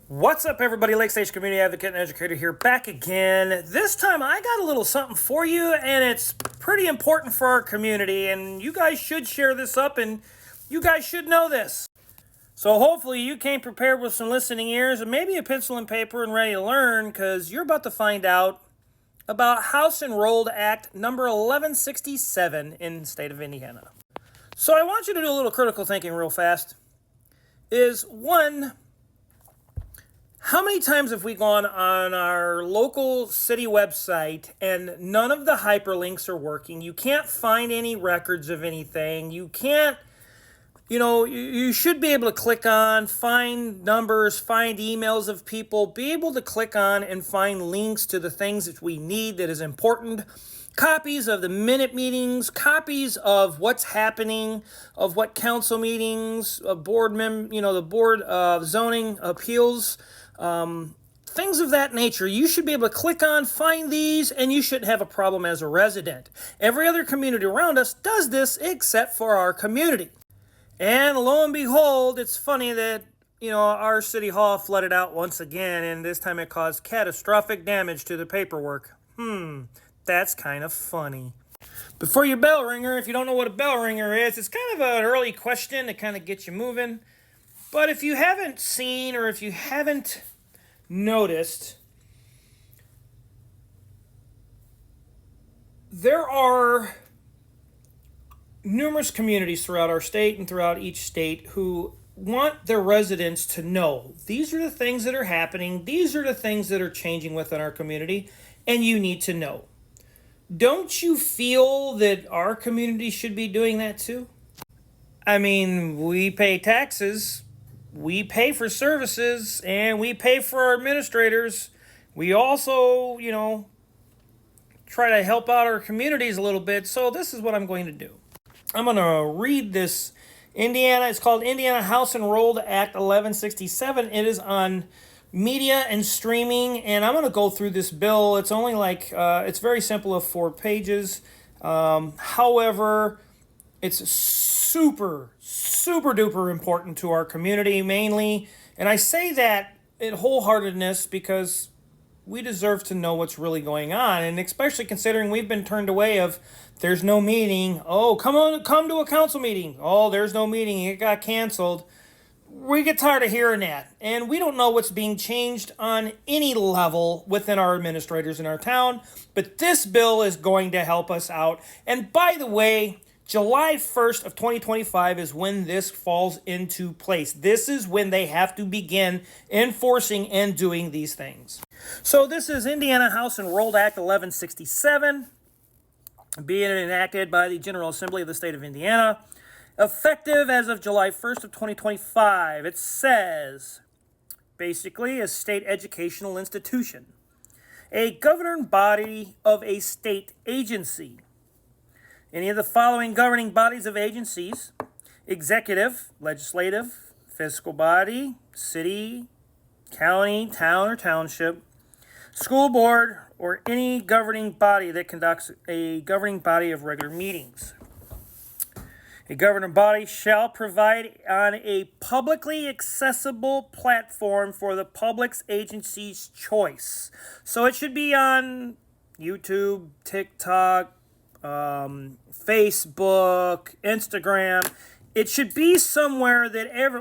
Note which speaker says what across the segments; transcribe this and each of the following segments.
Speaker 1: What's up, everybody? Lake Stage Community Advocate and Educator here, back again. This time I got a little something for you, and it's pretty important for our community, and you guys should share this up, and you guys should know this. So hopefully you came prepared with some listening ears and maybe a pencil and paper and ready to learn, because you're about to find out about House Enrolled Act number 1167 in the state of Indiana. So I want you to do a little critical thinking real fast. Is one, how many times have we gone on our local city website and none of the hyperlinks are working? You can't find any records of anything. You can't, you should be able to click on, find numbers, find emails of people, be able to click on and find links to the things that we need that is important. Copies of the minute meetings, copies of what's happening, of what council meetings, the board of zoning appeals, things of that nature. You should be able to click on, find these, and you shouldn't have a problem as a resident. Every other community around us does this except for our community. And lo and behold, it's funny that, our city hall flooded out once again, and this time it caused catastrophic damage to the paperwork. That's kind of funny. Before your bell ringer, if you don't know what a bell ringer is, it's kind of an early question to kind of get you moving. But if you haven't seen or if you haven't noticed, there are numerous communities throughout our state and throughout each state who want their residents to know these are the things that are happening, these are the things that are changing within our community, and you need to know. Don't you feel that our community should be doing that too? I mean, we pay taxes, we pay for services, and we pay for our administrators. We also, try to help out our communities a little bit. So this is what I'm going to do. I'm going to read this it's called Indiana House Enrolled Act 1167. It is on media and streaming, and I'm going to go through this bill. It's only it's very simple of 4 pages. However, it's super duper important to our community mainly. And I say that in wholeheartedness because we deserve to know what's really going on. And especially considering we've been turned away of there's no meeting. Oh, come to a council meeting. Oh, there's no meeting. It got canceled. We get tired of hearing that. And we don't know what's being changed on any level within our administrators in our town. But this bill is going to help us out. And by the way, July 1st of 2025 is when this falls into place. This is when they have to begin enforcing and doing these things. So this is Indiana House Enrolled Act 1167, being enacted by the General Assembly of the state of Indiana, effective as of July 1st of 2025. It says, basically, a state educational institution, a governing body of a state agency. Any of the following governing bodies of agencies: executive, legislative, fiscal body, city, county, town, or township, school board, or any governing body that conducts a governing body of regular meetings. A governing body shall provide on a publicly accessible platform for the public's agency's choice. So it should be on YouTube, TikTok, Facebook, Instagram. It should be somewhere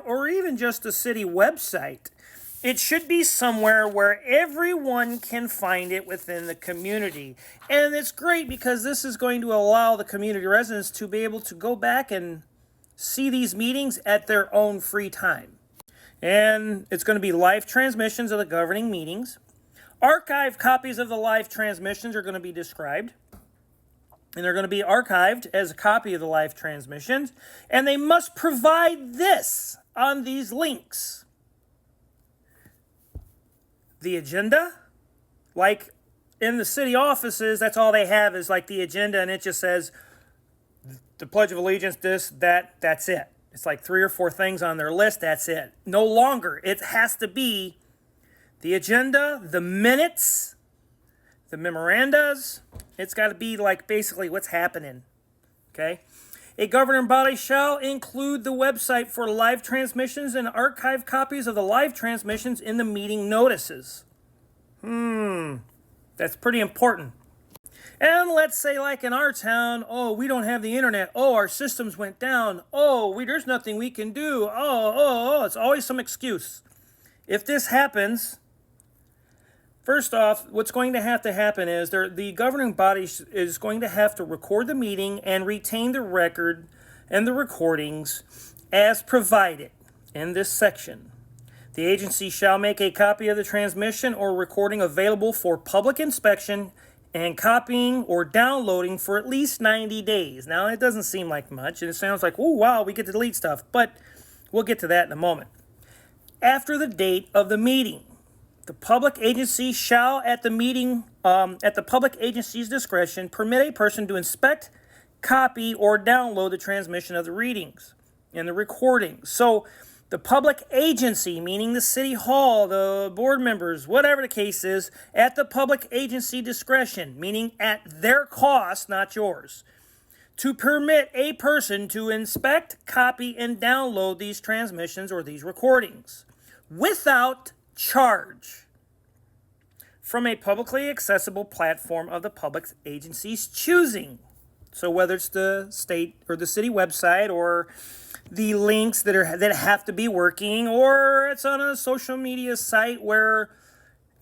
Speaker 1: or even just a city website. It should be somewhere where everyone can find it within the community. And it's great because this is going to allow the community residents to be able to go back and see these meetings at their own free time. And it's going to be live transmissions of the governing meetings. Archived copies of the live transmissions are going to be described. And they're going to be archived as a copy of the live transmissions. And they must provide this on these links: the agenda. Like in the city offices, that's all they have is like the agenda, and it just says the Pledge of Allegiance, this, that's it. It's like 3 or 4 things on their list, that's it. No longer. It has to be the agenda, the minutes, the memorandas. It's got to be like basically what's happening, okay? A governing body shall include the website for live transmissions and archive copies of the live transmissions in the meeting notices. That's pretty important. And let's say, like in our town, oh, we don't have the internet. Oh, our systems went down. Oh, there's nothing we can do. It's always some excuse. If this happens, first off, what's going to happen is the governing body is going to have to record the meeting and retain the record and the recordings as provided in this section. The agency shall make a copy of the transmission or recording available for public inspection and copying or downloading for at least 90 days. Now, it doesn't seem like much, and it sounds like, oh, wow, we get to delete stuff, but we'll get to that in a moment. After the date of the meeting, the public agency shall, at the public agency's discretion, permit a person to inspect, copy, or download the transmission of the readings and the recordings. So, the public agency, meaning the city hall, the board members, whatever the case is, at the public agency discretion, meaning at their cost, not yours, to permit a person to inspect, copy, and download these transmissions or these recordings without charge from a publicly accessible platform of the public agency's choosing. So whether it's the state or the city website or the links that have to be working, or it's on a social media site where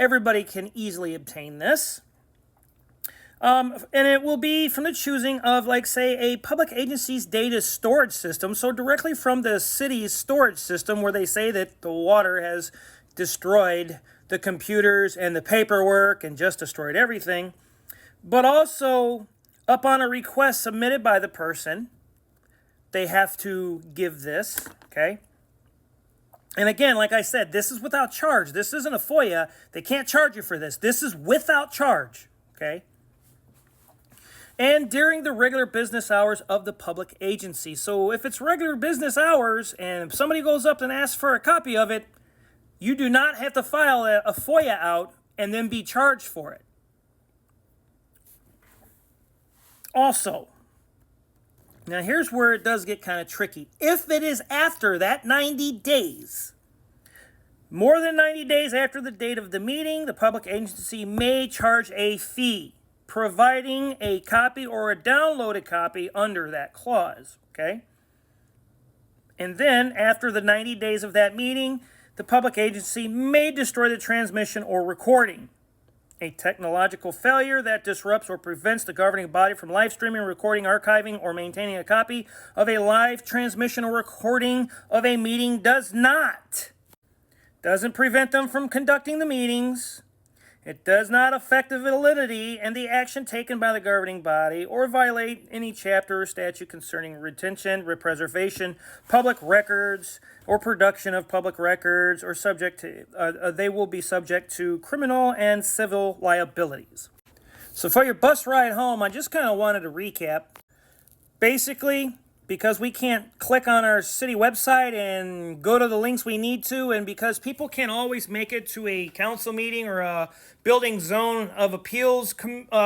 Speaker 1: everybody can easily obtain this. And it will be from the choosing of, like, say, a public agency's data storage system, so directly from the city's storage system where they say that the water has destroyed the computers and the paperwork and just destroyed everything, but also upon a request submitted by the person, they have to give this, okay? And again, like I said, this is without charge. This isn't a FOIA. They can't charge you for this. This is without charge, okay? And during the regular business hours of the public agency. So if it's regular business hours and if somebody goes up and asks for a copy of it, you do not have to file a FOIA out and then be charged for it. Also, now here's where it does get kind of tricky. If it is after that 90 days, more than 90 days after the date of the meeting, the public agency may charge a fee, providing a copy or a downloaded copy under that clause, okay? And then, after the 90 days of that meeting, the public agency may destroy the transmission or recording. A technological failure that disrupts or prevents the governing body from live streaming, recording, archiving, or maintaining a copy of a live transmission or recording of a meeting doesn't prevent them from conducting the meetings. It does not affect the validity and the action taken by the governing body or violate any chapter or statute concerning retention, preservation, public records, or production of public records, or they will be subject to criminal and civil liabilities. So for your bus ride home, I just kind of wanted to recap. Basically, because we can't click on our city website and go to the links we need to, and because people can't always make it to a council meeting or a building zone of appeals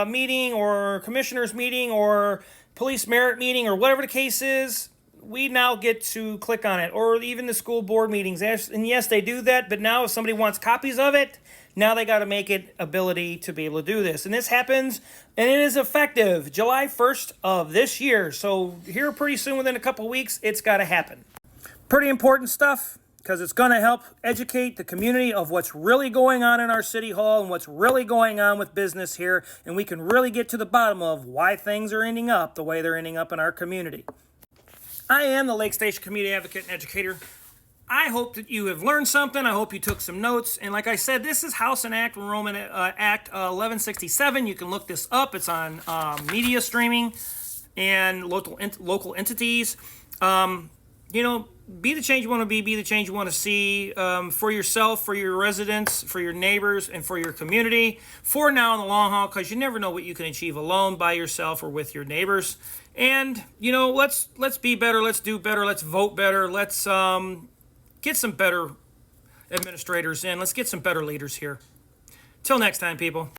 Speaker 1: meeting or commissioners meeting or police merit meeting or whatever the case is, we now get to click on it, or even the school board meetings. And yes, they do that, but now if somebody wants copies of it, now they got to make it ability to be able to do this. And this happens, and it is effective July 1st of this year. So here pretty soon, within a couple weeks, it's got to happen. Pretty important stuff, because it's going to help educate the community of what's really going on in our city hall and what's really going on with business here. And we can really get to the bottom of why things are ending up the way they're ending up in our community. I am the Lake Station Community Advocate and Educator. I hope that you have learned something. I hope you took some notes. And like I said, this is House and Act Roman Act 1167. You can look this up. It's on media streaming and local entities. Be the change you want to be the change you want to see for yourself, for your residents, for your neighbors, and for your community. For now in the long haul, because you never know what you can achieve alone, by yourself, or with your neighbors. And, let's be better, let's do better, let's vote better, let's get some better administrators in, let's get some better leaders here. Till next time, people.